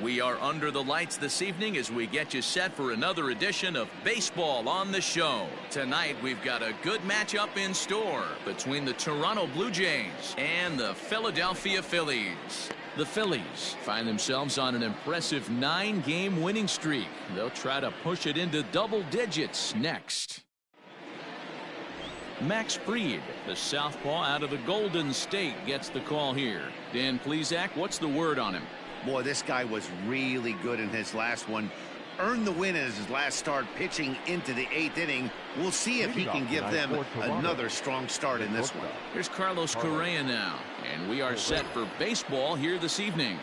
We are under the lights this evening as we get you set for another edition of Baseball on the Show. Tonight we've got a good matchup in store between the Toronto Blue Jays and the Philadelphia Phillies. The Phillies find themselves on an impressive 9-game winning streak. They'll try to push it into double digits next. Max Fried, the southpaw out of the Golden State, gets the call here. Dan Plesac, what's the word on him? Boy, this guy was really good in his last one. Earned the win as his last start, pitching into the 8th inning. We'll see if he can give them another strong start in this one. Here's Carlos Correa now, and we are set for baseball here this evening.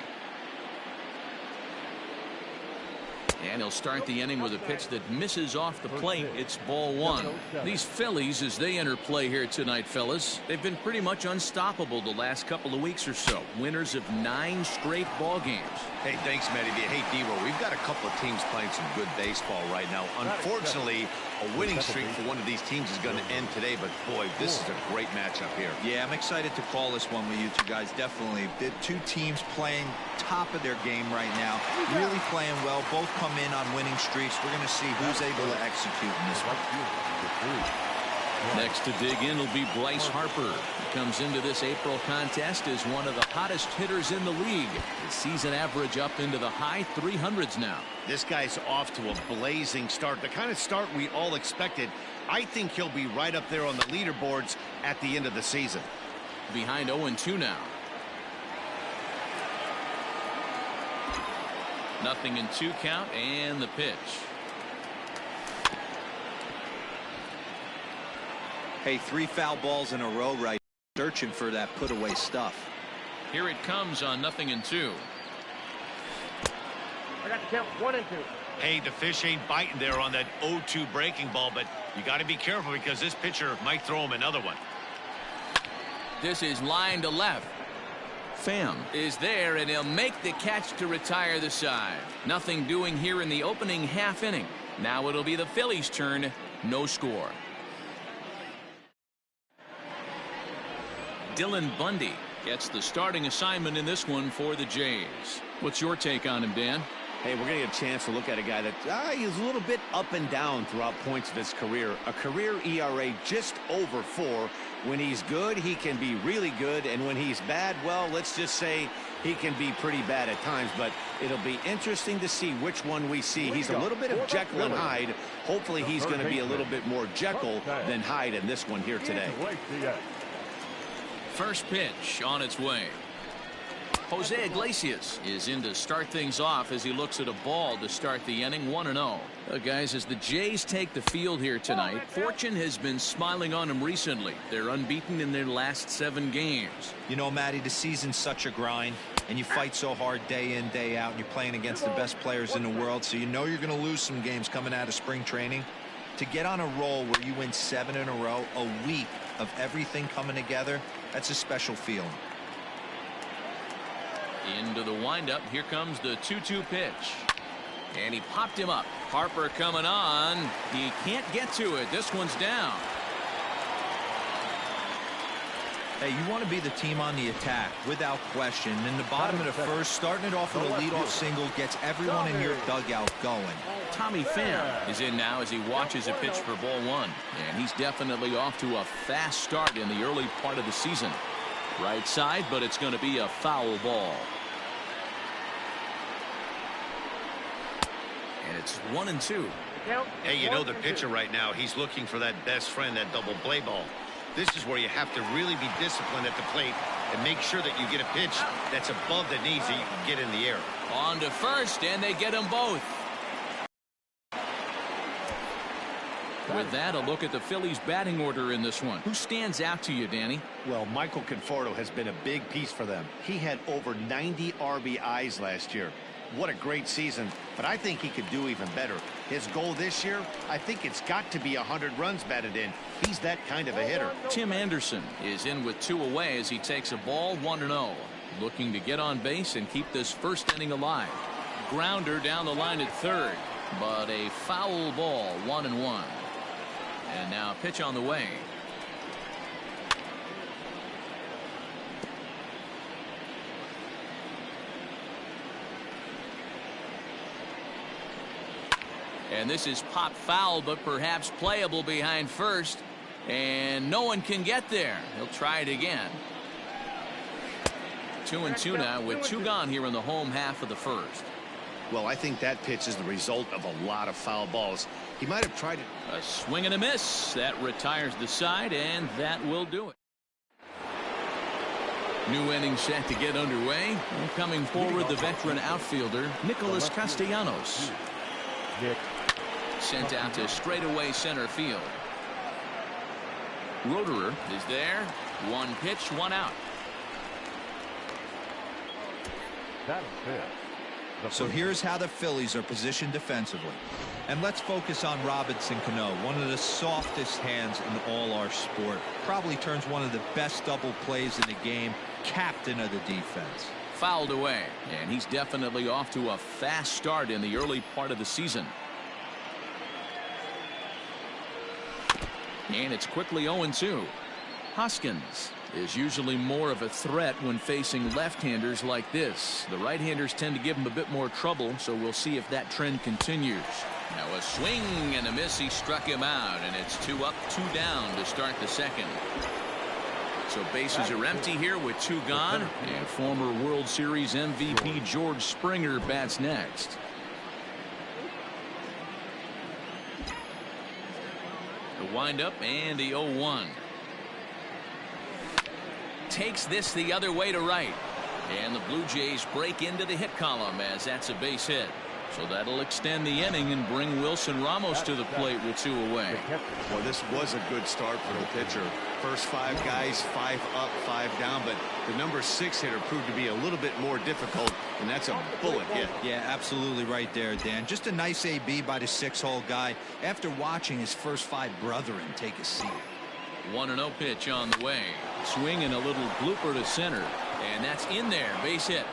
And he'll start the inning with a pitch that misses off the plate. It's ball 1. These Phillies, as they enter play here tonight, fellas, they've been pretty much unstoppable the last couple of weeks or so. Winners of 9 straight ball games. Hey, thanks, Matty. Hey, D-Roll, we've got a couple of teams playing some good baseball right now. Unfortunately, a winning streak for one of these teams is going to end today, but boy, this is a great matchup here. Yeah, I'm excited to call this one with you two guys. Definitely. The two teams playing top of their game right now, really playing well. Both come in on winning streaks. We're going to see who's able to execute in this one. Next to dig in will be Bryce Harper. He comes into this April contest as one of the hottest hitters in the league. His season average up into the high 300s now. This guy's off to a blazing start, the kind of start we all expected. I think he'll be right up there on the leaderboards at the end of the season. Behind 0-2 now. 0-2 count, and the pitch. Hey, 3 foul balls in a row right, searching for that put away stuff. Here it comes on 0-2. I got the count 1-2. Hey, the fish ain't biting there on that 0-2 breaking ball, but you got to be careful because this pitcher might throw him another one. This is line to left. Pham is there, and he'll make the catch to retire the side. Nothing doing here in the opening half inning. Now it'll be the Phillies' turn. No score. Dylan Bundy gets the starting assignment in this one for the Jays. What's your take on him, Dan? Hey, we're going to get a chance to look at a guy that he's a little bit up and down throughout points of his career. A career ERA just over 4. When he's good, he can be really good. And when he's bad, well, let's just say he can be pretty bad at times. But it'll be interesting to see which one we see. He's a little bit of Jekyll and Hyde. Hopefully he's going to be a little bit more Jekyll than Hyde in this one here today. First pitch on its way. Jose Iglesias is in to start things off as he looks at a ball to start the inning. 1-0. Guys, as the Jays take the field here tonight, fortune has been smiling on them recently. They're unbeaten in their last 7 games. You know, Matty, the season's such a grind, and you fight so hard day in, day out, and you're playing against the best players in the world, so you know you're going to lose some games coming out of spring training. To get on a roll where you win 7 in a row, a week of everything coming together, that's a special feeling. Into the windup. Here comes the 2-2 pitch. And he popped him up. Harper coming on. He can't get to it. This one's down. Hey, you want to be the team on the attack, without question. In the bottom of the first, starting it off with a leadoff single gets everyone in your dugout going. Tommy Pham is in now as he watches a pitch for ball 1. And he's definitely off to a fast start in the early part of the season. Right side, but it's going to be a foul ball. And it's 1-2. Hey, you know the pitcher right now, he's looking for that best friend, that double play ball. This is where you have to really be disciplined at the plate and make sure that you get a pitch that's above the knees that you can get in the air. On to first, and they get them both. With that, a look at the Phillies batting order in this one. Who stands out to you, Danny? Well, Michael Conforto has been a big piece for them. He had over 90 RBIs last year. What a great season, but I think he could do even better. His goal this year, I think it's got to be 100 runs batted in. He's that kind of a hitter. Tim Anderson is in with 2 away as he takes a ball. 1-0. Looking to get on base and keep this first inning alive. Grounder down the line at third, but a foul ball. 1-1. And now a pitch on the way. And this is pop foul, but perhaps playable behind first. And no one can get there. He'll try it again. 2-2 now with 2 gone here in the home half of the first. Well, I think that pitch is the result of a lot of foul balls. He might have tried it. A swing and a miss. That retires the side, and that will do it. New inning set to get underway. And coming forward, the veteran outfielder, Nicholas Castellanos. Sent out to straightaway center field. Roederer is there. 1 pitch, 1 out. So here's how the Phillies are positioned defensively. And let's focus on Robinson Cano, one of the softest hands in all our sport. Probably turns one of the best double plays in the game. Captain of the defense. Fouled away, and he's definitely off to a fast start in the early part of the season. And it's quickly 0-2. Hoskins is usually more of a threat when facing left-handers like this. The right-handers tend to give him a bit more trouble, so we'll see if that trend continues. Now a swing and a miss. He struck him out, and it's 2 up, 2 down to start the second. So bases are empty here with 2 gone, and former World Series MVP George Springer bats next. The windup and the 0-1. Takes this the other way to right. And the Blue Jays break into the hit column as that's a base hit. So that'll extend the inning and bring Wilson Ramos to the plate with 2 away. Well, this was a good start for the pitcher. First 5 guys, 5 up, 5 down, but the number 6 hitter proved to be a little bit more difficult, and that's a bullet hit. Yeah, absolutely right there, Dan. Just a nice AB by the 6-hole guy after watching his first 5 brethren take a seat. 1-0 pitch on the way. Swing and a little blooper to center, and that's in there. Base hit.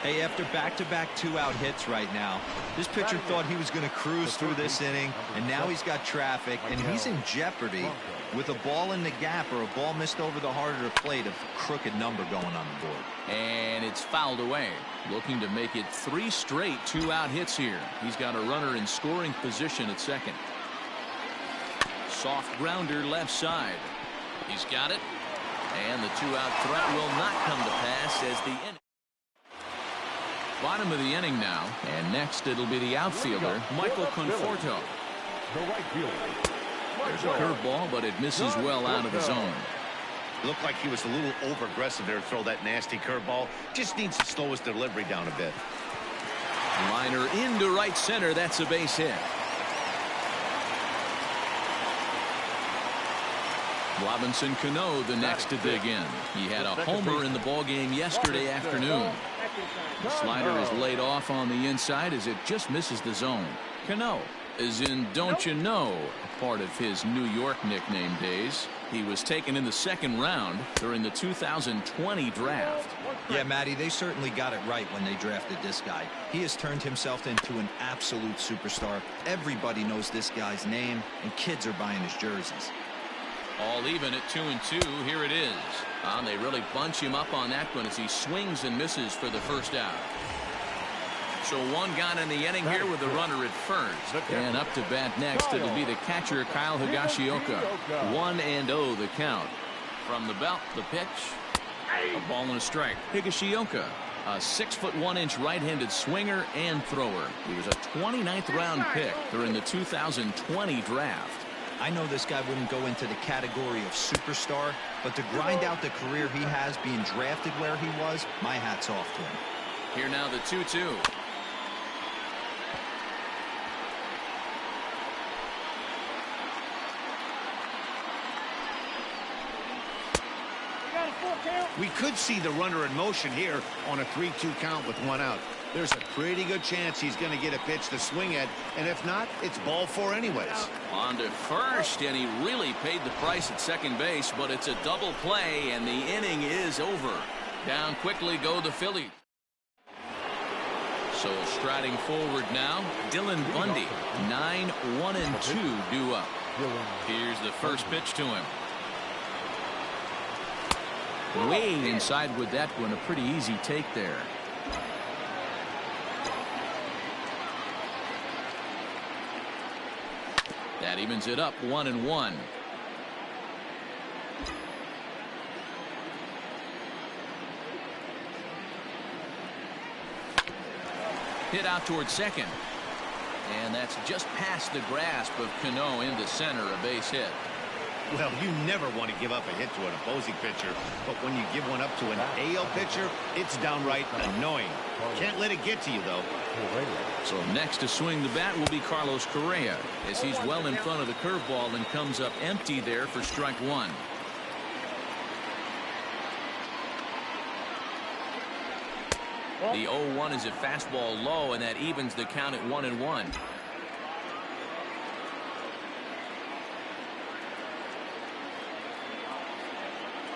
Hey, after back-to-back 2-out hits right now, this pitcher thought he was going to cruise through this inning, and now he's got traffic, and he's in jeopardy with a ball in the gap or a ball missed over the harder plate, a crooked number going on the board. And it's fouled away. Looking to make it 3 straight 2-out hits here. He's got a runner in scoring position at second. Soft grounder left side. He's got it. And the 2-out threat will not come to pass as the inning. Bottom of the inning now, and next it'll be the outfielder, Michael Conforto. There's a curveball, but it misses well out of the zone. Looked like he was a little over-aggressive there to throw that nasty curveball. Just needs to slow his delivery down a bit. Liner into right center. That's a base hit. Robinson Cano the next to dig in. He had a homer in the ballgame yesterday afternoon. The slider is laid off on the inside as it just misses the zone. Cano is in Don't You Know, a part of his New York nickname days. He was taken in the 2nd round during the 2020 draft. Yeah, Matty, they certainly got it right when they drafted this guy. He has turned himself into an absolute superstar. Everybody knows this guy's name, and kids are buying his jerseys. All even at 2-2. Here it is. They really bunch him up on that one as he swings and misses for the first out. So 1 gone in the inning here with the runner at first. And up to bat next, it'll be the catcher, Kyle Higashioka. 1-0 the count. From the belt, the pitch. A ball and a strike. Higashioka, a 6'1" right-handed swinger and thrower. He was a 29th round pick during the 2020 draft. I know this guy wouldn't go into the category of superstar, but to grind out the career he has being drafted where he was, my hat's off to him. Here now the 2-2. We could see the runner in motion here on a 3-2 count with 1 out. There's a pretty good chance he's going to get a pitch to swing at, and if not, it's ball 4 anyways. On to first, and he really paid the price at second base, but it's a double play, and the inning is over. Down quickly go the Phillies. So striding forward now, Dylan Bundy. 9-1-2 due up. Here's the first pitch to him. Way inside with that one, a pretty easy take there. That evens it up 1-1. Hit out towards second. And that's just past the grasp of Cano into center, a base hit. Well, you never want to give up a hit to an opposing pitcher, but when you give one up to an AL pitcher, it's downright annoying. Can't let it get to you, though. So next to swing the bat will be Carlos Correa, as he's well in front of the curveball and comes up empty there for strike one. The 0-1 is a fastball low, and that evens the count at 1-1.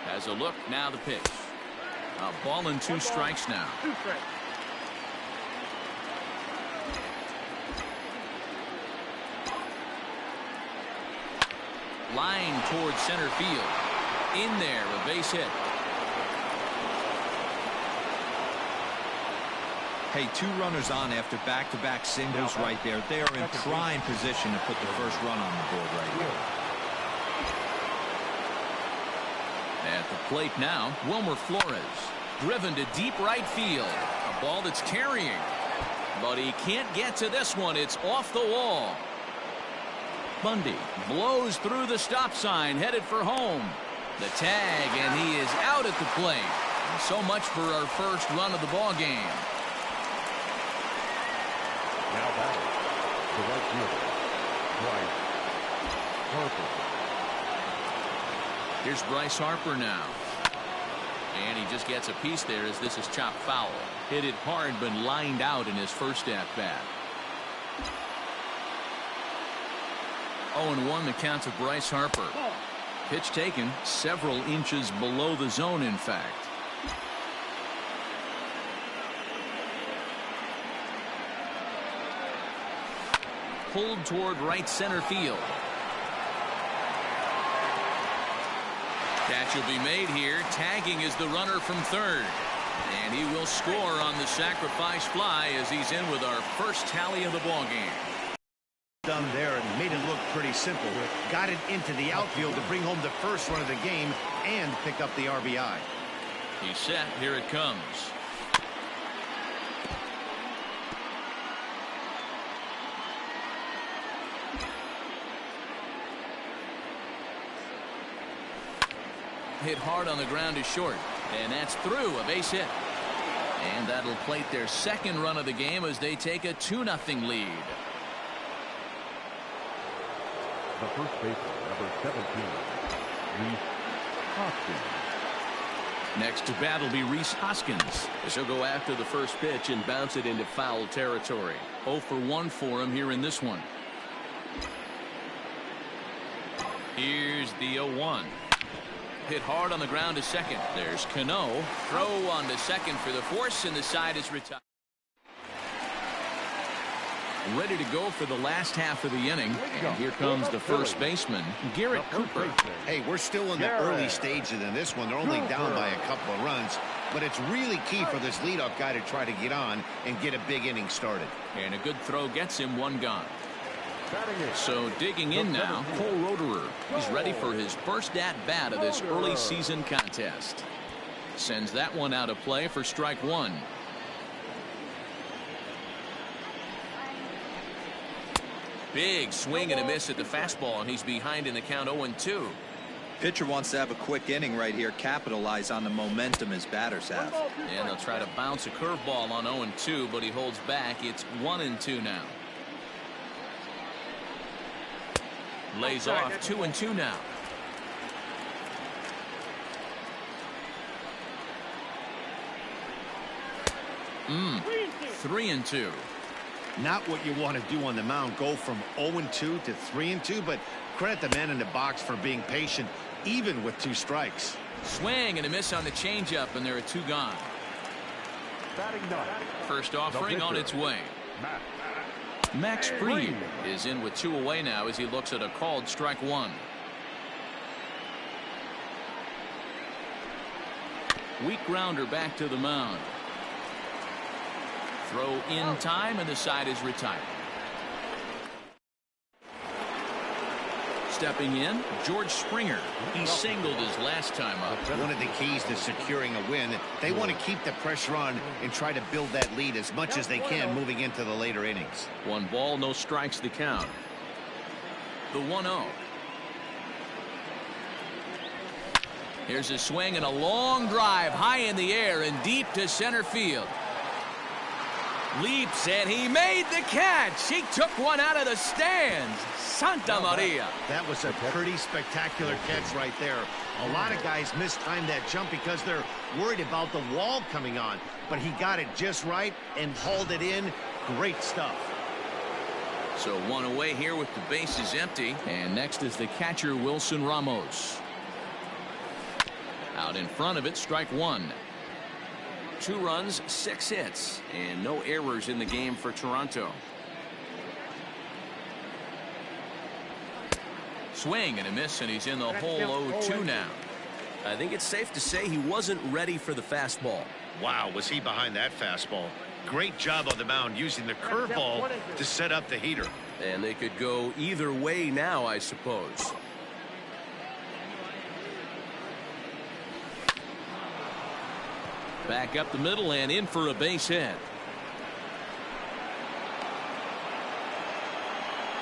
Has a look, now the pitch. A ball and 2 strikes now. Line towards center field. In there, a base hit. Hey, 2 runners on after back-to-back singles right there. They are in prime position to put the first run on the board right here. At the plate now, Wilmer Flores. Driven to deep right field. A ball that's carrying. But he can't get to this one. It's off the wall. Bundy blows through the stop sign, headed for home. The tag, and he is out at the plate. And so much for our first run of the ball game. Now batting, the right fielder, Bryce Harper. Here's Bryce Harper now. And he just gets a piece there as this is chopped foul. Hit it hard, but lined out in his first at-bat. 0-1 the count to Bryce Harper. Pitch taken several inches below the zone, in fact. Pulled toward right center field. Catch will be made here. Tagging is the runner from third. And he will score on the sacrifice fly as he's in with our first tally of the ball game. Done there and made it look pretty simple. Got it into the outfield to bring home the first run of the game and pick up the RBI. He's set. Here it comes. Hit hard on the ground is short, and that's through, a base hit. And that'll plate their second run of the game as they take a 2-0 lead. The first baseman, number 17, Rhys Hoskins. Next to bat will be Rhys Hoskins, as he'll go after the first pitch and bounce it into foul territory. 0 for 1 for him here in this one. Here's the 0-1. Hit hard on the ground to second. There's Cano. Throw on to second for the force, and the side is retired. Ready to go for the last half of the inning. And here comes the first baseman, Garrett Cooper. Hey, we're still in the early stages in this one. They're only down by a couple of runs, but it's really key for this leadoff guy to try to get on and get a big inning started. And a good throw gets him 1 gone. So digging in now, Cole Roederer. He's ready for his first at-bat of this early season contest. Sends that one out of play for strike 1. Big swing and a miss at the fastball, and he's behind in the count 0-2. Pitcher wants to have a quick inning right here, capitalize on the momentum his batters have. And they'll try to bounce a curveball on 0-2, but he holds back. It's 1-2 now. Lays off 2-2 now. Three and two. Not what you want to do on the mound. Go from 0-2 to 3-2, but credit the man in the box for being patient, even with 2 strikes. Swing and a miss on the changeup, and there are 2 gone. First offering on its way. Max Fried is in with 2 away now as he looks at a called strike 1. Weak grounder back to the mound. Throw in time, and the side is retired. Stepping in, George Springer. He singled his last time up. One of the keys to securing a win, they want to keep the pressure on and try to build that lead as much as they can moving into the later innings. 1 ball, no strikes the count. The 1-0. Here's a swing and a long drive high in the air and deep to center field. Leaps, and he made the catch. He took one out of the stands. Santa Maria. That was a pretty spectacular catch right there. A lot of guys mistime that jump because they're worried about the wall coming on. But he got it just right and hauled it in. Great stuff. So 1 away here with the bases empty. And next is the catcher, Wilson Ramos. Out in front of it, strike 1. 2 runs, 6 hits, and no errors in the game for Toronto. Swing and a miss, and he's in the hole 0-2 now. I think it's safe to say he wasn't ready for the fastball. Wow, was he behind that fastball. Great job on the mound using the curveball to set up the heater. And they could go either way now, I suppose. Back up the middle and in for a base hit.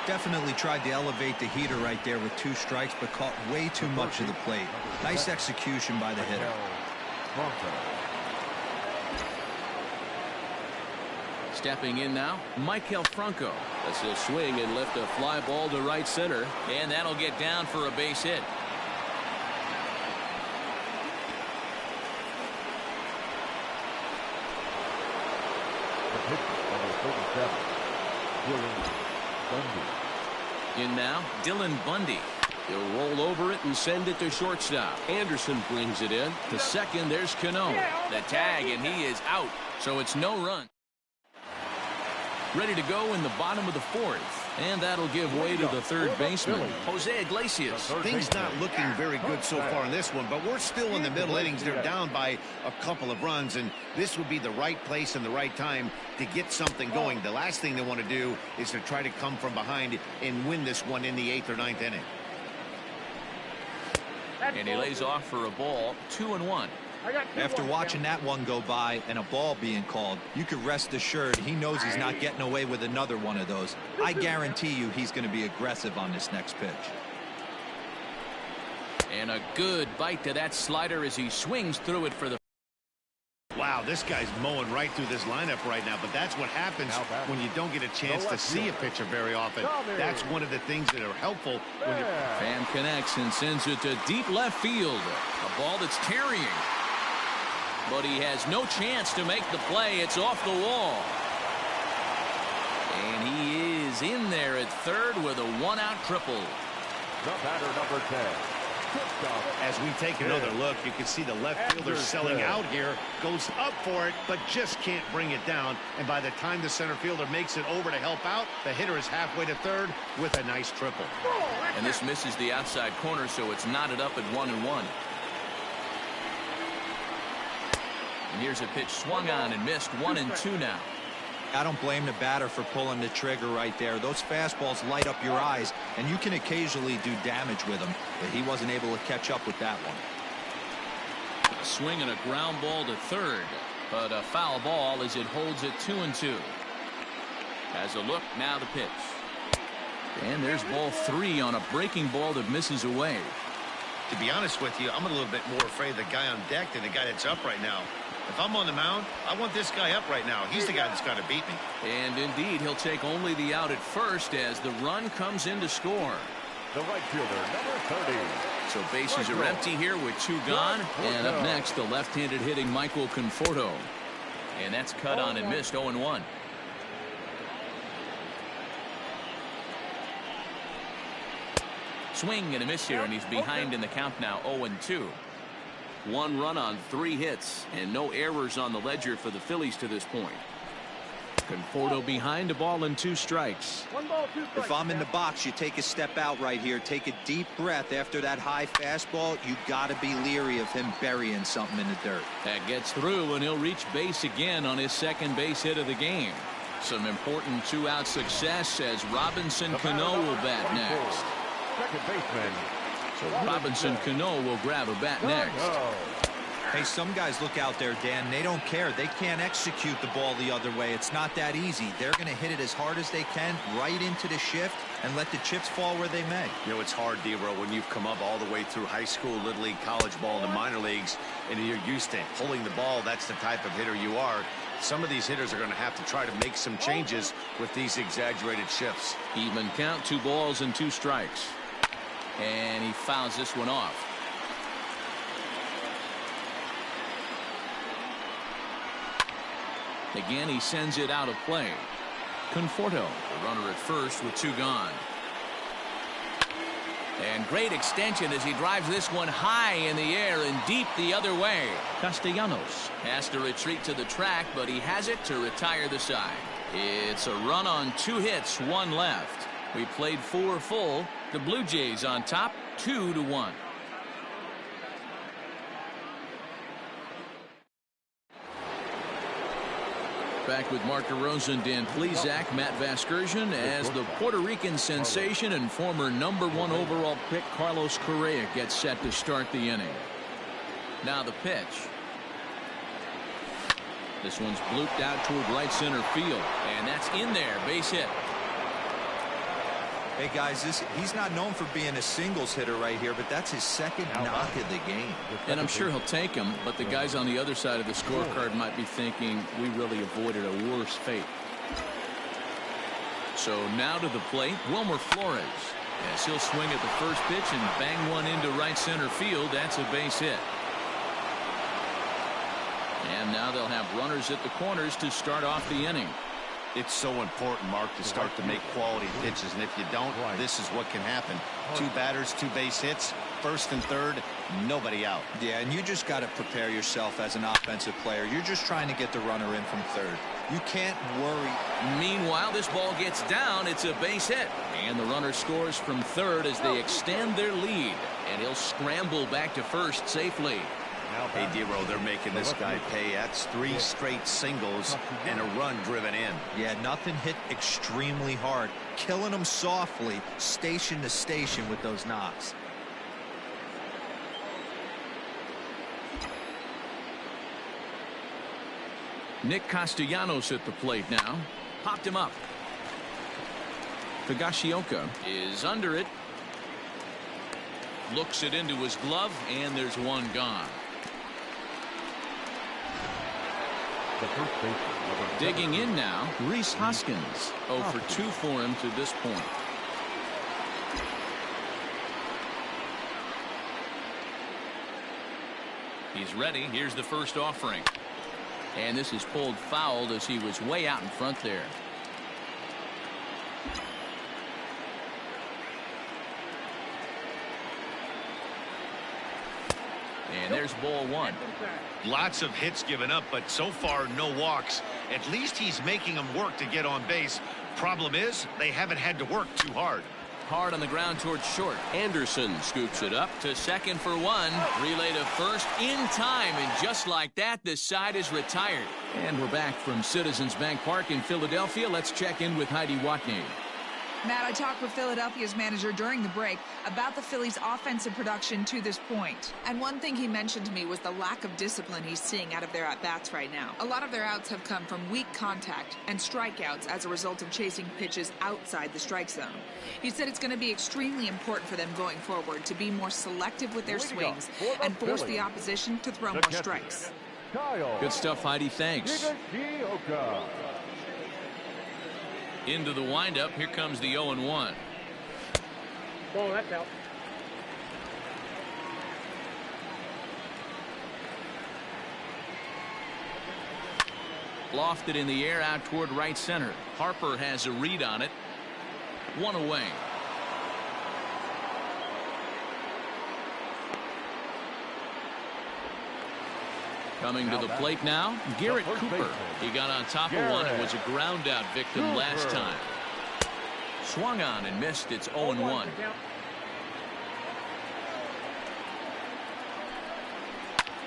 Definitely tried to elevate the heater right there with 2 strikes, but caught way too much of the plate. Nice execution by the hitter. Stepping in now, Michael Franco. That's a swing and lift a fly ball to right center. And that'll get down for a base hit. In now, Dylan Bundy. He'll roll over it and send it to shortstop. Anderson brings it in. To second, there's Cano. The tag, and he is out. So it's no run. Ready to go in the bottom of the 4th. And that'll give way to the third baseman, Jose Iglesias. Things not looking very good so far in this one, but we're still in the middle innings. They're down by a couple of runs, and this would be the right place and the right time to get something going. The last thing they want to do is to try to come from behind and win this one in the 8th or 9th inning. And he lays off for a ball, 2-1. After watching that one go by and a ball being called, you could rest assured he knows he's not getting away with another one of those. I guarantee you he's going to be aggressive on this next pitch. And a good bite to that slider as he swings through it for the... Wow, this guy's mowing right through this lineup right now, but that's what happens when you don't get a chance to see a pitcher very often. That's one of the things that are helpful when you... Fan connects and sends it to deep left field. A ball that's tarrying. But he has no chance to make the play. It's off the wall. And he is in there at third with a 1-out triple. The batter, number 10. As we take another look, you can see the left fielder selling out here. Goes up for it, but just can't bring it down. And by the time the center fielder makes it over to help out, the hitter is halfway to third with a nice triple. And this misses the outside corner, so it's knotted up at 1-1. And here's a pitch swung on and missed, 1-2 now. I don't blame the batter for pulling the trigger right there. Those fastballs light up your eyes, and you can occasionally do damage with them, but he wasn't able to catch up with that one. A swing and a ground ball to third, but a foul ball as it holds it 2-2. Has a look, now the pitch. And there's ball 3 on a breaking ball that misses away. To be honest with you, I'm a little bit more afraid of the guy on deck than the guy that's up right now. If I'm on the mound, I want this guy up right now. He's the guy that's got to beat me. And indeed, he'll take only the out at first as the run comes in to score. The right fielder, number 30. So bases are empty here with 2 gone. And up next, the left-handed hitting Michael Conforto. And that's cut on and missed, 0-1. Swing and a miss here, and he's behind in the count now, 0-2. 1 run on 3 hits, and no errors on the ledger for the Phillies to this point. Conforto behind, a ball and 2 strikes. If I'm in the box, you take a step out right here. Take a deep breath after that high fastball. You got to be leery of him burying something in the dirt. That gets through, and he'll reach base again on his second base hit of the game. Some important 2-out success as Robinson Cano will bat next. second baseman. So Robinson Cano will grab a bat next. Hey, some guys look out there, Dan. They don't care. They can't execute the ball the other way. It's not that easy. They're going to hit it as hard as they can right into the shift and let the chips fall where they may. You know, it's hard, D-Row, when you've come up all the way through high school, little league, college ball, and the minor leagues, and you're used to pulling the ball. That's the type of hitter you are. Some of these hitters are going to have to try to make some changes with these exaggerated shifts. Even count, 2 balls and 2 strikes. And he fouls this one off. Again, he sends it out of play. Conforto, the runner at first with 2 gone. And great extension as he drives this one high in the air and deep the other way. Castellanos has to retreat to the track, but he has it to retire the side. It's a run on 2 hits, 1 left. We played 4 full. The Blue Jays on top, 2-1. Back with Mark DeRosa, Dan Plesac, Matt Vasgersian, as the Puerto Rican sensation and former #1 overall pick Carlos Correa gets set to start the inning. Now the pitch. This one's blooped out toward right center field, and that's in there, base hit. Hey, guys, he's not known for being a singles hitter right here, but that's his second knock of the game. And I'm sure he'll take him, but the guys on the other side of the scorecard might be thinking we really avoided a worse fate. So now to the plate, Wilmer Flores. Yes, he'll swing at the first pitch and bang one into right center field. That's a base hit. And now they'll have runners at the corners to start off the inning. It's so important, Mark, to start to make quality pitches, and if you don't, this is what can happen. 2 batters, 2 base hits, first and third, nobody out. Yeah, and you just got to prepare yourself as an offensive player. You're just trying to get the runner in from third. You can't worry. Meanwhile, this ball gets down. It's a base hit. And the runner scores from third as they extend their lead. And he'll scramble back to first safely. Hey, D-Row, they're making this guy pay. That's 3 straight singles and a run driven in. Yeah, nothing hit extremely hard. Killing them softly, station to station with those knocks. Nick Castellanos at the plate now. Popped him up. Higashioka is under it. Looks it into his glove, and there's 1 gone. Digging in now, Rhys Hoskins. 0 for 2 for him to this point. He's ready. Here's the first offering. And this is pulled foul as he was way out in front there. And there's ball 1. Lots of hits given up, but so far no walks. At least he's making them work to get on base. Problem is, they haven't had to work too hard. Hard on the ground towards short. Anderson scoops it up to second for 1. Relay to first in time, and just like that, this side is retired. And we're back from Citizens Bank Park in Philadelphia. Let's check in with Heidi Watney. Matt, I talked with Philadelphia's manager during the break about the Phillies' offensive production to this point. And one thing he mentioned to me was the lack of discipline he's seeing out of their at-bats right now. A lot of their outs have come from weak contact and strikeouts as a result of chasing pitches outside the strike zone. He said it's going to be extremely important for them going forward to be more selective with their swings and force the opposition to throw more strikes. Good stuff, Heidi. Thanks. Into the windup. Here comes the 0-1. Oh, that's out. Lofted in the air out toward right center. Harper has a read on it. 1 away. Coming to the plate now, Garrett Cooper. He got on top of one and was a ground out victim last time. Swung on and missed. It's 0-1.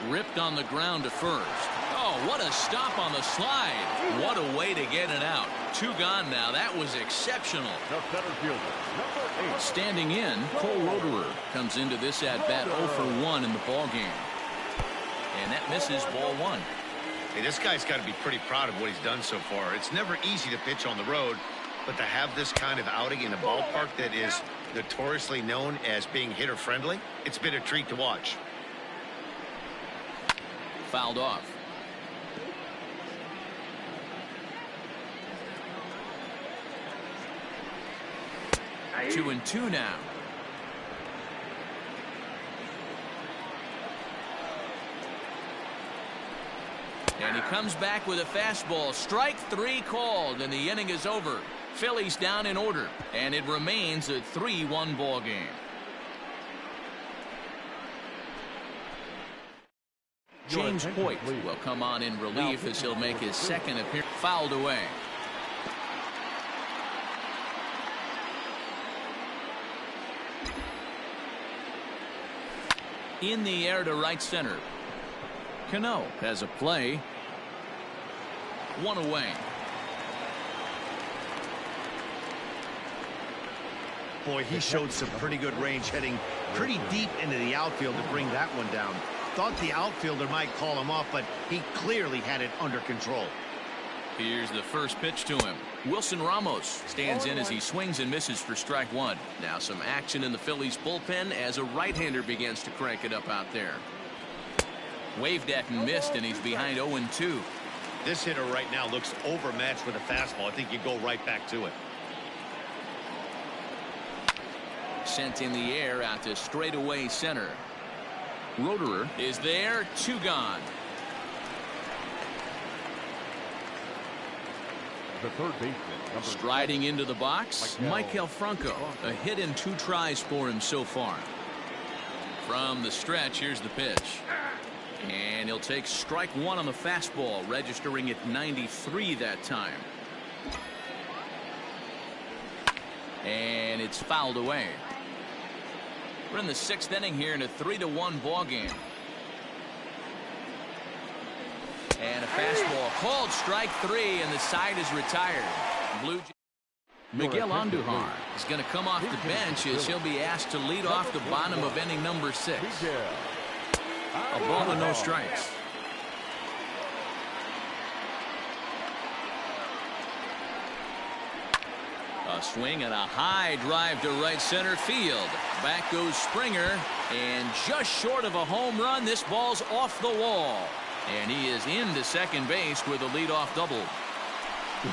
Ripped on the ground to first. Oh, what a stop on the slide. What a way to get it out. 2 gone now. That was exceptional. The center fielder, number 8. Standing in, Cole Roederer comes into this at-bat 0 for 1 in the ball game. And that misses ball 1. Hey, this guy's got to be pretty proud of what he's done so far. It's never easy to pitch on the road, but to have this kind of outing in a ballpark that is notoriously known as being hitter-friendly, it's been a treat to watch. Fouled off. Two and two now. And he comes back with a fastball. Strike 3 called, and the inning is over. Phillies down in order, and it remains a 3-1 ball game. James Hoyt will come on in relief as he'll make his second appearance. Fouled away. In the air to right center. Cano has a play. 1 away. Boy, he showed some pretty good range, heading pretty deep into the outfield to bring that one down. Thought the outfielder might call him off, but he clearly had it under control. Here's the first pitch to him. Wilson Ramos stands in as he swings and misses for strike 1. Now some action in the Phillies bullpen as a right-hander begins to crank it up out there. Waved at and missed, and he's behind 0-2. This hitter right now looks overmatched with a fastball. I think you go right back to it. Sent in the air out to straightaway center. Roederer is there. 2 gone. The third baseman, Striding into the box, Michael Franco. A hit in 2 tries for him so far. From the stretch, here's the pitch. And he'll take strike 1 on the fastball, registering at 93 that time. And it's fouled away. We're in the 6th inning here in a 3-1 ball game. And a fastball called strike 3, and the side is retired. Blue Miguel Andujar is going to come off the bench as he'll be asked to lead off the bottom of inning number 6. A ball and no strikes. A swing and a high drive to right center field. Back goes Springer, and just short of a home run, this ball's off the wall. And he is into second base with a leadoff double.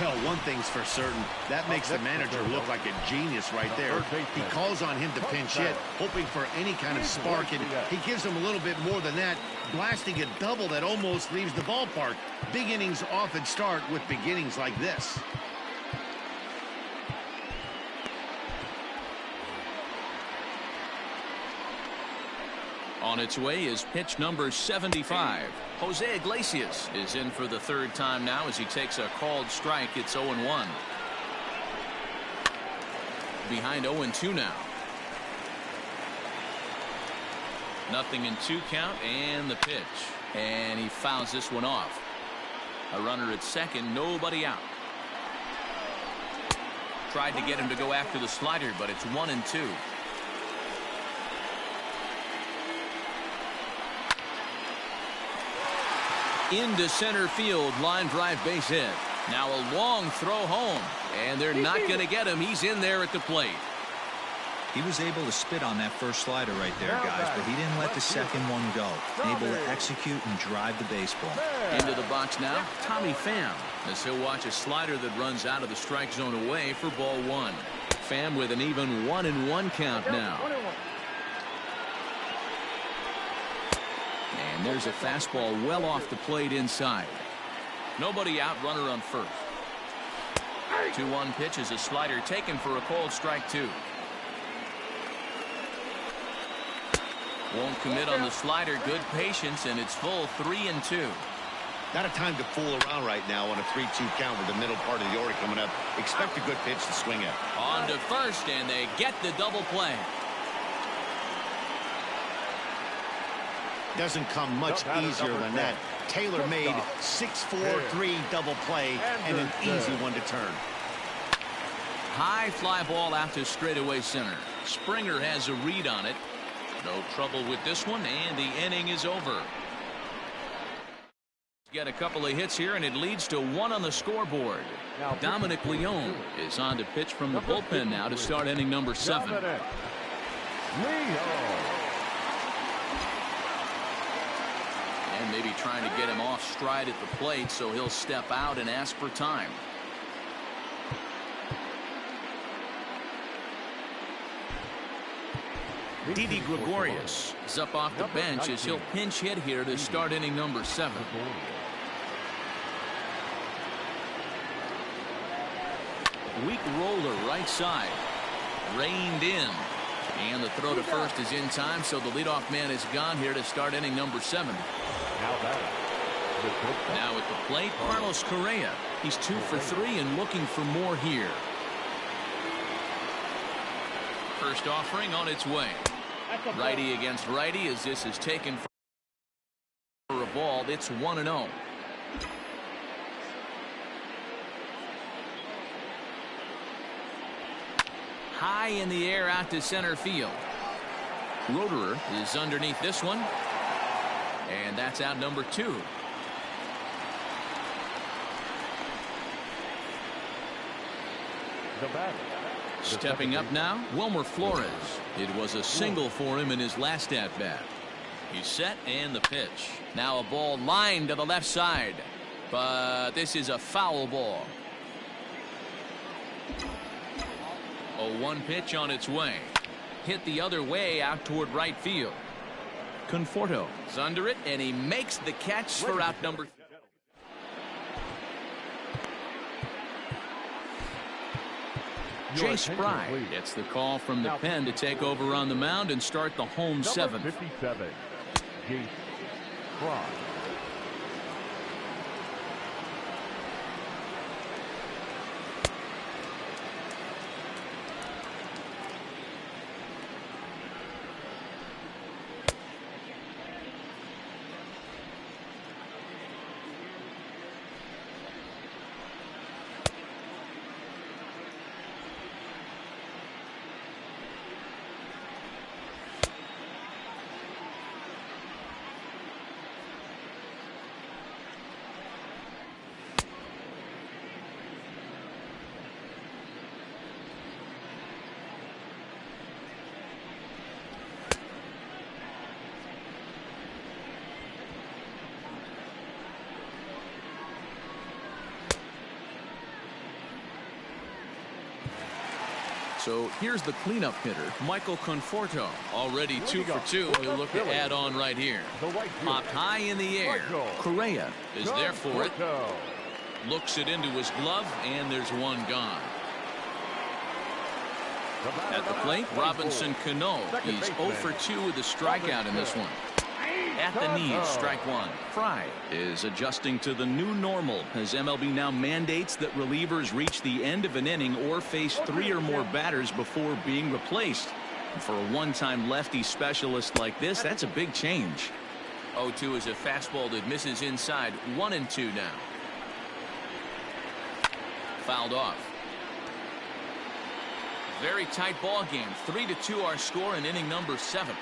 Well, one thing's for certain. That makes the manager look like a genius right there. He calls on him to pinch hit, hoping for any kind of spark, and he gives him a little bit more than that, blasting a double that almost leaves the ballpark. Big innings often start with beginnings like this. On its way is pitch number 75. Jose Iglesias is in for the 3rd time now as he takes a called strike. It's 0-1. Behind 0-2 now. 0-2 count, and the pitch. And he fouls this one off. A runner at second, nobody out. Tried to get him to go after the slider, but it's 1-2. Into center field, line drive base hit. Now a long throw home, and they're not going to get him. He's in there at the plate. He was able to spit on that first slider right there, guys, but he didn't let the second one go. Able to execute and drive the baseball. Into the box now, Tommy Pham, as he'll watch a slider that runs out of the strike zone away for ball 1. Pham with an even 1-1 count now. And there's a fastball well off the plate inside. Nobody out, runner on first. 2-1 pitch is a slider taken for a called strike 2. Won't commit on the slider. Good patience, and it's full 3-2. Not a time to fool around right now on a 3-2 count with the middle part of the order coming up. Expect a good pitch to swing at. On to first, and they get the double play. Doesn't come much easier than that. tailor-made 6-4-3 double play and an easy one to turn. High fly ball out to straightaway center. Springer has a read on it. No trouble with this one, and the inning is over. Get a couple of hits here, and it leads to 1 on the scoreboard. Dominic Leone is on to pitch from the bullpen now to start inning number 7. And maybe trying to get him off stride at the plate, so he'll step out and ask for time. Didi Gregorius is up off the bench as he'll pinch hit here to start inning number 7. Weak roller right side. Reined in. And the throw to first is in time, so the leadoff man is gone here to start inning number 7. Now at the plate, Carlos Correa. He's 2 for 3 and looking for more here. First offering on its way. Righty against righty as this is taken for a ball. It's 1-0. High in the air out to center field. Roederer is underneath this one. And that's out number 2. The batter. Stepping up now, Wilmer Flores. It was a single for him in his last at-bat. He's set and the pitch. Now a ball lined to the left side. But this is a foul ball. A 1 pitch on its way. Hit the other way out toward right field. Conforto is under it, and he makes the catch for out number 3. Jay Spry gets the call from the pen to take over on the mound and start the home 7th. 57, JAYS Spry. So here's the cleanup hitter, Michael Conforto. Already 2 for 2. He'll look to add on right here. Popped high in the air. Correa is there for it. Looks it into his glove, and there's 1 gone. At the plate, Robinson Cano. He's 0 for 2 with a strikeout in this one. At the knees, strike 1. Fry is adjusting to the new normal as MLB now mandates that relievers reach the end of an inning or face 3 or more batters before being replaced. And for a one-time lefty specialist like this, that's a big change. 0-2 is a fastball that misses inside. 1-2 now. Fouled off. Very tight ball game. 3-2 our score in inning number 7.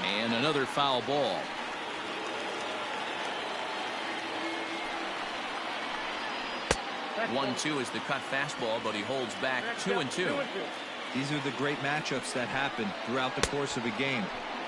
And another foul ball. One, 2 is the cut fastball, but he holds back. 2-2. These are the great matchups that happen throughout the course of a game.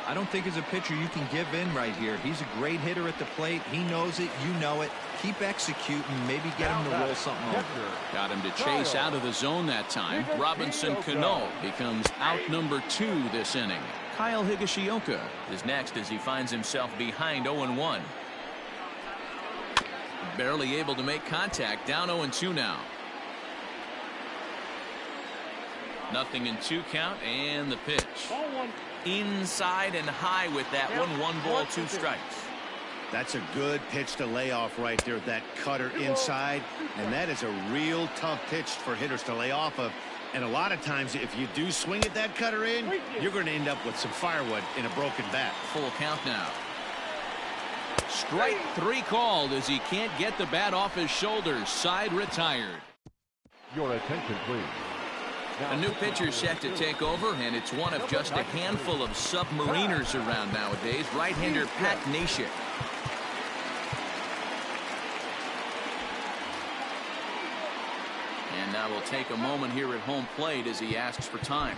I don't think as a pitcher you can give in right here. He's a great hitter at the plate. He knows it. You know it. Keep executing. Maybe get him to roll something over. Got him to chase out of the zone that time. Robinson Cano becomes out number 2 this inning. Kyle Higashioka is next as he finds himself behind 0-1. Barely able to make contact. Down 0-2 now. 0-2 count, and the pitch. Inside and high with that one. 1 ball, 2 strikes. That's a good pitch to lay off right there. That cutter inside. And that is a real tough pitch for hitters to lay off of. And a lot of times, if you do swing at that cutter in, you're going to end up with some firewood in a broken bat. Full count now. Strike 3 called as he can't get the bat off his shoulders. Side retired. Your attention, please. A new pitcher set to take over, and it's one of just a handful of submariners around nowadays. Right-hander Pat Neshek. And now we'll take a moment here at home plate as he asks for time.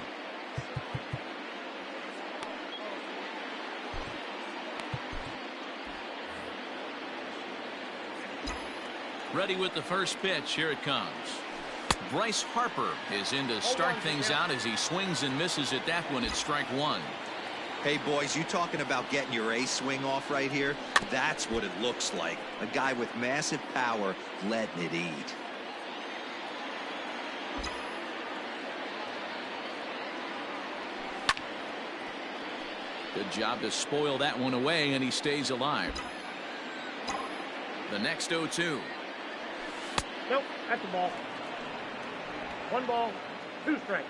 Ready with the first pitch. Here it comes. Bryce Harper is in to start things out as he swings and misses at that one. It's strike 1. Hey, boys, you talking about getting your ace swing off right here? That's what it looks like. A guy with massive power letting it eat. Good job to spoil that one away, and he stays alive. The next 0-2. Nope, that's the ball. 1 ball, 2 strikes.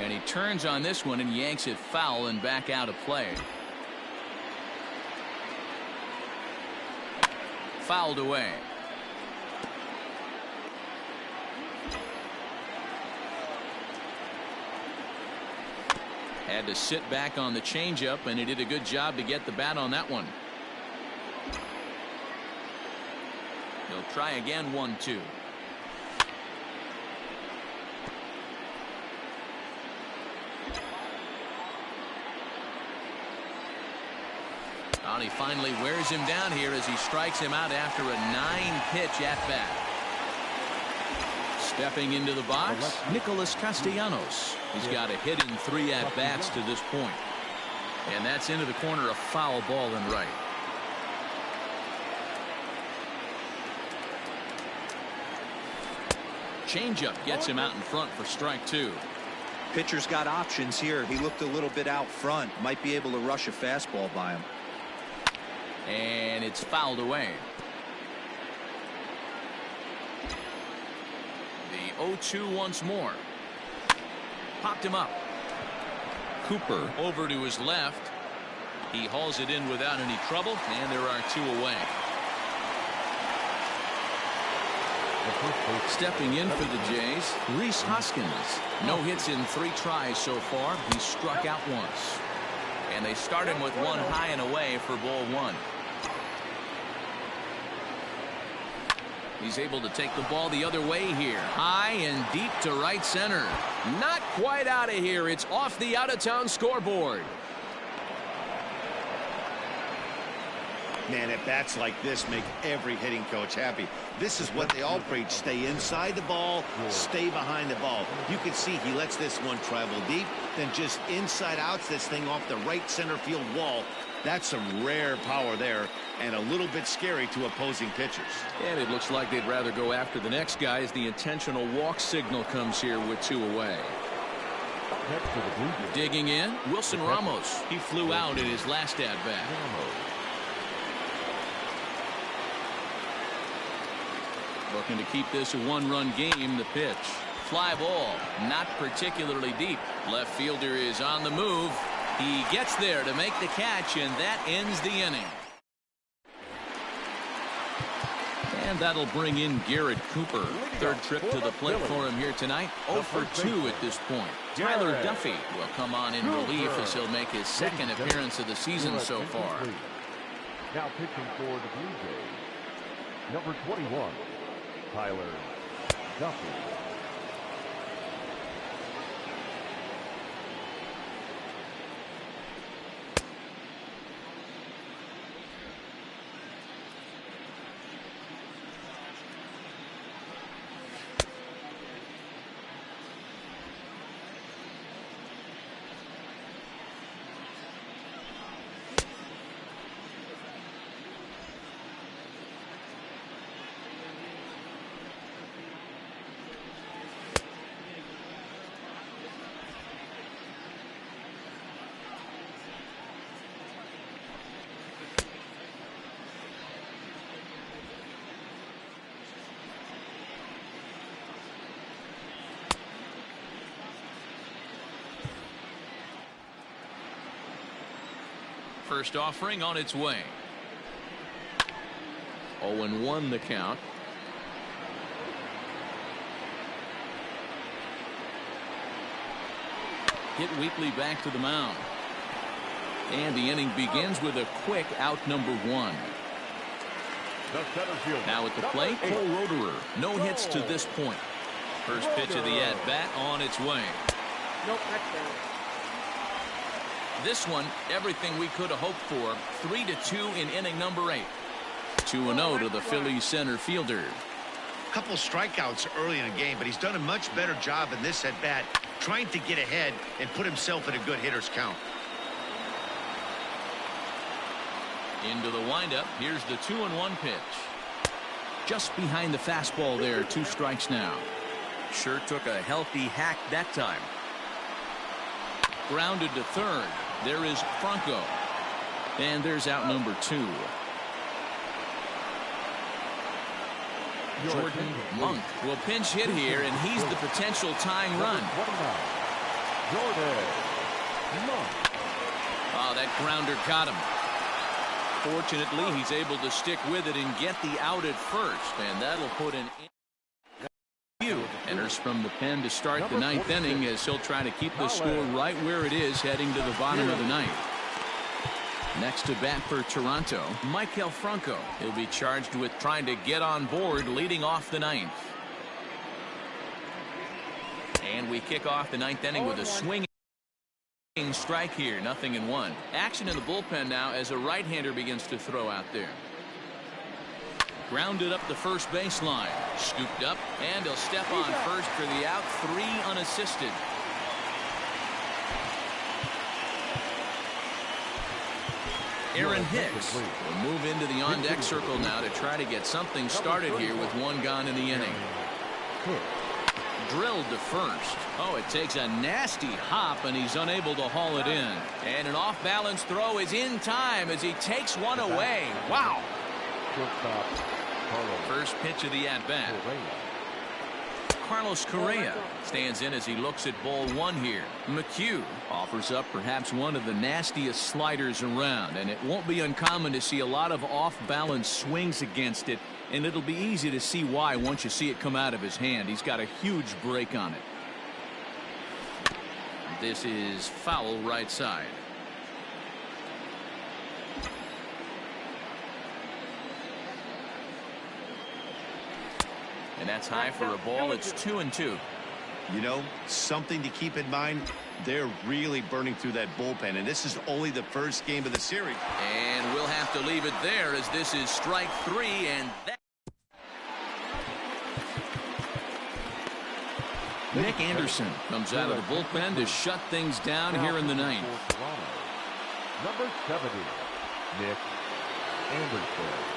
And he turns on this one and yanks it foul and back out of play. Fouled away. Had to sit back on the changeup, and he did a good job to get the bat on that one. He'll try again. 1-2. He finally wears him down here as he strikes him out after a 9-pitch at bat. Stepping into the box, Nicholas Castellanos. He's got a hit in 3 at-bats to this point. And that's into the corner, a foul ball and right. Changeup gets him out in front for strike 2. Pitcher's got options here. He looked a little bit out front. Might be able to rush a fastball by him. And it's fouled away. The 0-2 once more. Popped him up. Cooper over to his left. He hauls it in without any trouble, and there are 2 away. Stepping in for the Jays, Rhys Hoskins. No hits in 3 tries so far. He struck out once. And they start him with 1 high and away for ball 1. He's able to take the ball the other way here. High and deep to right center. Not quite out of here. It's off the out-of-town scoreboard. Man, at bats like this make every hitting coach happy. This is what they all preach. Stay inside the ball, stay behind the ball. You can see he lets this one travel deep, then just inside outs this thing off the right center field wall. That's some rare power there, and a little bit scary to opposing pitchers. And it looks like they'd rather go after the next guy as the intentional walk signal comes here with 2 away. Digging in, Wilson Ramos. He flew out in his last at-bat. Looking to keep this a 1-run game. The pitch. Fly ball. Not particularly deep. Left fielder is on the move. He gets there to make the catch, and that ends the inning. And that'll bring in Garrett Cooper. 3rd trip to the plate for him here tonight. 0 for 2 at this point. Tyler Duffy will come on in relief as he'll make his 2nd appearance of the season so far. Now pitching for the Blue Jays, number 21, Tyler Duffy. First offering on its way. 0-1 the count. Hit weakly back to the mound. And the inning begins with a quick out number 1. Now at the plate, Cole Roederer. No hits to this point. First pitch of the at-bat on its way. Nope, that's down. This one, everything we could have hoped for. 3-2 in inning number 8. 2-0 to the Phillies center fielder. A couple strikeouts early in the game, but he's done a much better job in this at-bat trying to get ahead and put himself in a good hitter's count. Into the windup. Here's the 2-1 pitch. Just behind the fastball there. 2 strikes now. Sure took a healthy hack that time. Grounded to third. There is Franco. And there's out number 2. Jordan Monk will pinch hit here, and he's the potential tying run. Oh, that grounder got him. Fortunately, he's able to stick with it and get the out at first, and that'll put an few. Enters from the pen to start the 9th inning as he'll try to keep the score right where it is heading to the bottom of the 9th. Next to bat for Toronto, Maikel Franco. He'll be charged with trying to get on board leading off the 9th. And we kick off the 9th inning with a swinging strike here. 0-1. Action in the bullpen now as a right-hander begins to throw out there. Grounded up the first baseline. Scooped up, and he'll step on first for the out. 3 unassisted. Aaron Hicks will move into the on-deck circle now to try to get something started here with 1 gone in the inning. Drilled to first. Oh, it takes a nasty hop, and he's unable to haul it in. And an off-balance throw is in time as he takes one away. Wow. First pitch of the at-bat. Carlos Correa stands in as he looks at ball 1 here. McHugh offers up perhaps one of the nastiest sliders around, and it won't be uncommon to see a lot of off-balance swings against it, and it'll be easy to see why once you see it come out of his hand. He's got a huge break on it. This is foul right side. And that's high for a ball. It's 2-2. You know, something to keep in mind, they're really burning through that bullpen, and this is only the first game of the series. And we'll have to leave it there as this is strike 3, and that. Nick Anderson comes out of the bullpen to shut things down here in the 9th. Number 70, Nick Anderson.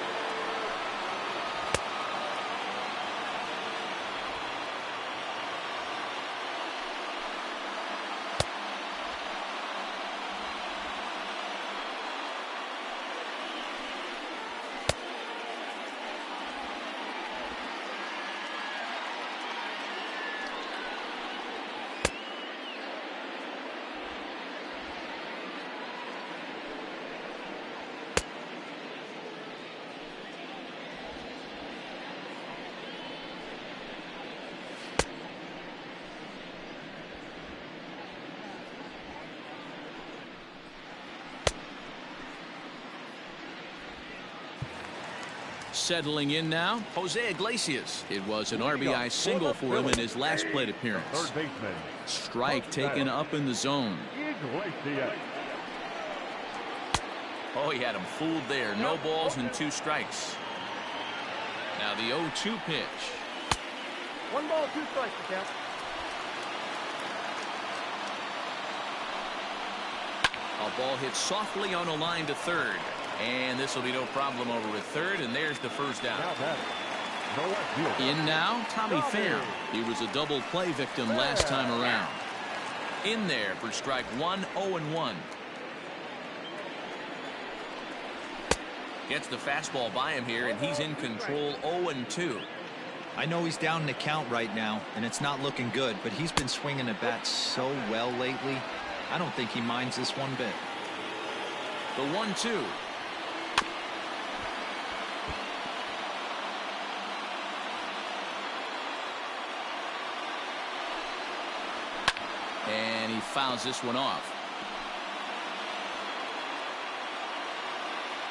Settling in now, Jose Iglesias. It was an RBI single for him in his last plate appearance. Strike taken up in the zone. Oh, he had him fooled there. No balls and 2 strikes. Now the 0-2 pitch. 1 ball, 2 strikes to count. A ball hit softly on a line to third. And this will be no problem over at third, and there's the first out. In now, Tommy Pham. He was a double play victim last time around. In there for strike 1, 0-1. Gets the fastball by him here, and he's in control. 0-2. I know he's down in the count right now, and it's not looking good, but he's been swinging the bat so well lately. I don't think he minds this one bit. The 1-2. And he fouls this one off.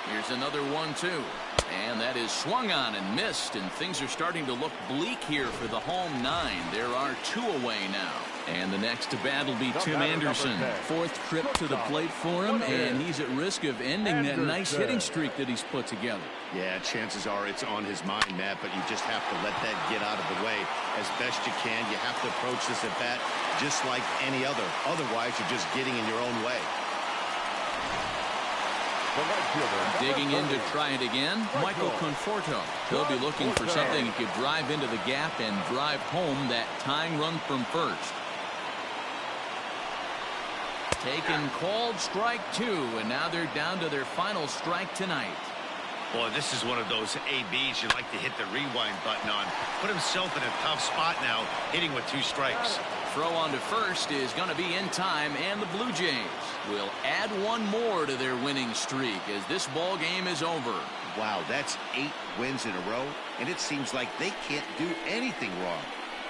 Here's another 1-2. And that is swung on and missed, and things are starting to look bleak here for the home 9. There are 2 away now. And the next to bat will be Tim Anderson. 4th trip to the plate for him, and he's at risk of ending that nice hitting streak that he's put together. Yeah, chances are it's on his mind, Matt, but you just have to let that get out of the way as best you can. You have to approach this at bat just like any other. Otherwise, you're just getting in your own way. Digging in to try it again, Michael Conforto. He'll be looking for something he could drive into the gap and drive home that tying run from first. Taken, called, strike 2, and now they're down to their final strike tonight. Boy, this is one of those ABs you like to hit the rewind button on. Put himself in a tough spot now, hitting with 2 strikes. Throw on to first is going to be in time, and the Blue Jays will add 1 more to their winning streak as this ball game is over. Wow, that's 8 wins in a row, and it seems like they can't do anything wrong.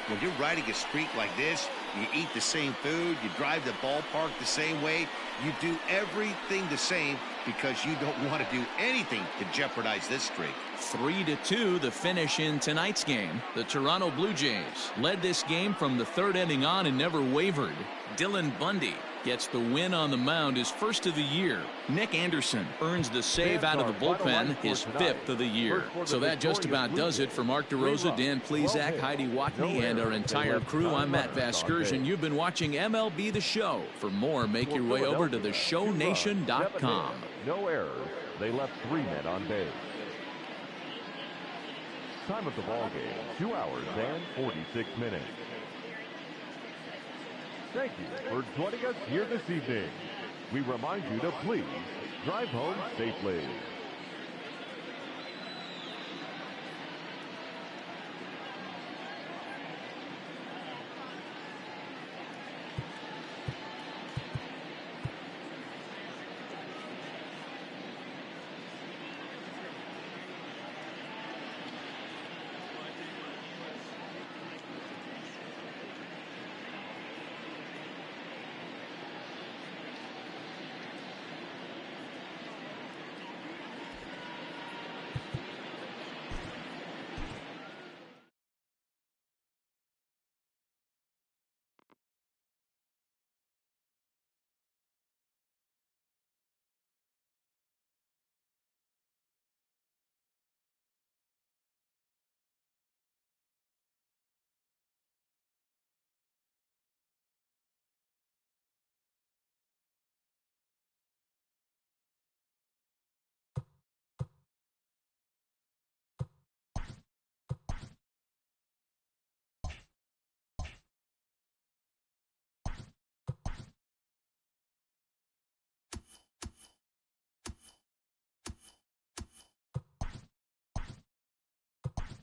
When you're riding a streak like this, you eat the same food, you drive the ballpark the same way, you do everything the same because you don't want to do anything to jeopardize this streak. 3-2 the finish in tonight's game. The Toronto Blue Jays led this game from the 3rd inning on and never wavered. Dylan Bundy gets the win on the mound, his first of the year. Nick Anderson earns the save out of the bullpen, his 5th of the year. So that just about does it for Mark DeRosa, Dan Plesac, Heidi Watney, and our entire crew. I'm Matt Vasgersian. You've been watching MLB The Show. For more, make your way over to theshownation.com. No errors. They left 3 men on base. Time of the ball game, 2 hours and 46 minutes. Thank you for joining us here this evening. We remind you to please drive home safely.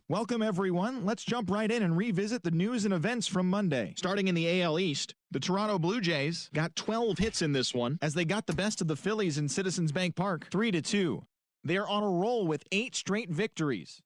Welcome, everyone. Let's jump right in and revisit the news and events from Monday. Starting in the AL East, the Toronto Blue Jays got 12 hits in this one as they got the best of the Phillies in Citizens Bank Park, 3-2. They are on a roll with 8 straight victories.